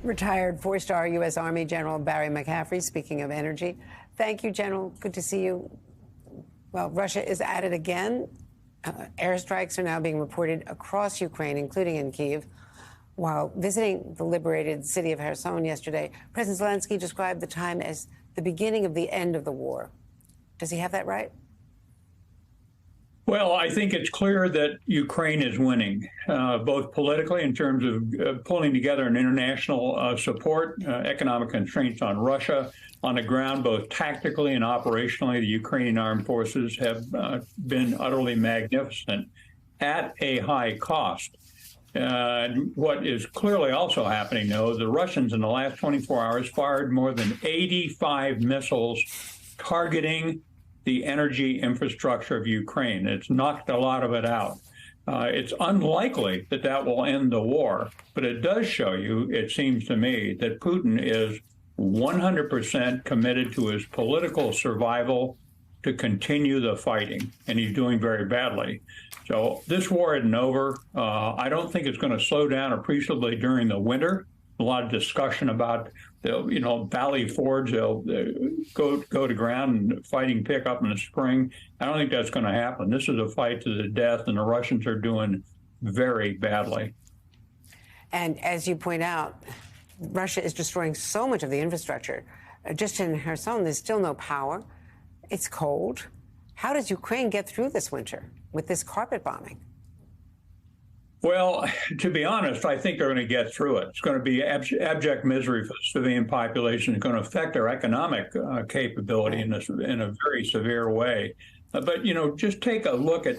Retired four-star U.S. Army General Barry McCaffrey, speaking of energy. Thank you, General. Good to see you. Well, Russia is at it again. Airstrikes are now being reported across Ukraine, including in Kyiv. While visiting the liberated city of Kherson yesterday, President Zelensky described the time as the beginning of the end of the war. Does he have that right? Well, I think it's clear that Ukraine is winning, both politically in terms of pulling together an international support, economic constraints on Russia. On the ground, both tactically and operationally, the Ukrainian armed forces have been utterly magnificent at a high cost. What is clearly also happening, though, the Russians in the last 24 hours fired more than 85 missiles targeting the energy infrastructure of Ukraine. It's knocked a lot of it out. It's unlikely that that will end the war, but it does show you, it seems to me, that Putin is 100% committed to his political survival to continue the fighting, and he's doing very badly. So this war isn't over. I don't think it's going to slow down appreciably during the winter. A lot of discussion about Valley Forge. They'll go to ground and fighting pick up in the spring. I don't think that's going to happen. This is a fight to the death, and the Russians are doing very badly. And as you point out, Russia is destroying so much of the infrastructure. Just in Kherson, there's still no power. It's cold. How does Ukraine get through this winter with this carpet bombing? Well, to be honest, I think they're going to get through it. It's going to be abject misery for the civilian population. It's going to affect their economic capability in a very severe way. But, just take a look at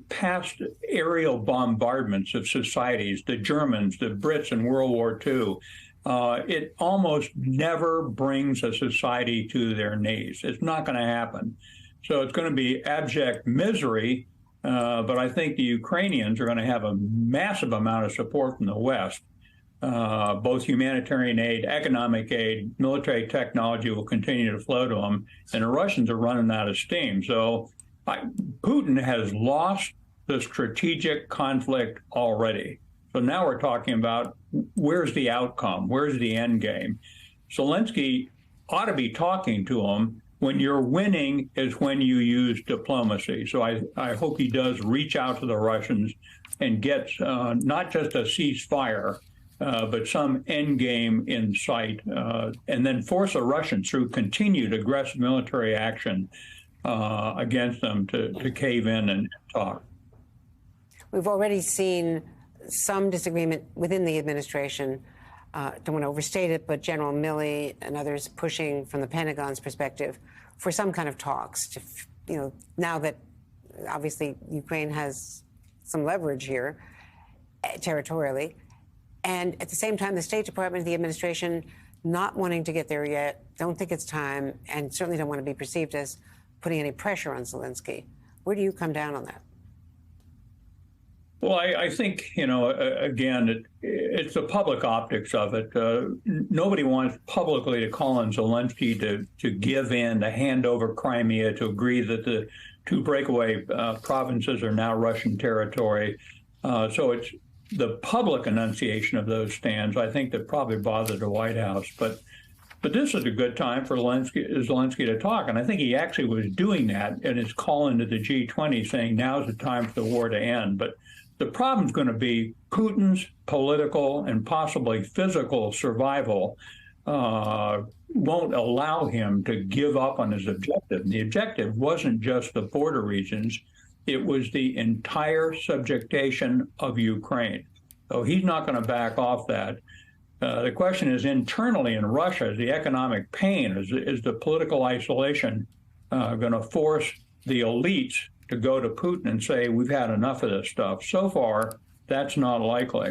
past aerial bombardments of societies, the Germans, the Brits in World War II. It almost never brings a society to their knees. It's not going to happen. So it's going to be abject misery. But I think the Ukrainians are going to have a massive amount of support from the West. Both humanitarian aid, economic aid, military technology will continue to flow to them, and the Russians are running out of steam. So Putin has lost the strategic conflict already. So now we're talking about where's the outcome, where's the end game. Zelensky ought to be talking to him. When you're winning is when you use diplomacy. So I hope he does reach out to the Russians and gets not just a ceasefire, but some end game in sight, and then force the Russians through continued aggressive military action against them to cave in and talk. We've already seen some disagreement within the administration. Don't want to overstate it, but General Milley and others pushing from the Pentagon's perspective for some kind of talks to, now that obviously Ukraine has some leverage here territorially. And at the same time, the State Department, the administration, not wanting to get there yet, don't think it's time, and certainly don't want to be perceived as putting any pressure on Zelensky. Where do you come down on that? Well, I think, again, it's the public optics of it. Nobody wants publicly to call on Zelensky to give in, to hand over Crimea, to agree that the two breakaway provinces are now Russian territory. So it's the public enunciation of those stands, I think, that probably bothered the White House. But this is a good time for Zelensky to talk. And I think he actually was doing that in his call into the G20, saying now's the time for the war to end. But the problem is going to be Putin's political and possibly physical survival won't allow him to give up on his objective. The objective wasn't just the border regions. It was the entire subjugation of Ukraine. So he's not going to back off that. The question is internally in Russia, is the economic pain, is the political isolation going to force the elites to go to Putin and say, we've had enough of this stuff? So far, that's not likely.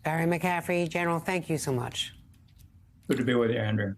Barry McCaffrey, General, thank you so much. Good to be with you, Andrea.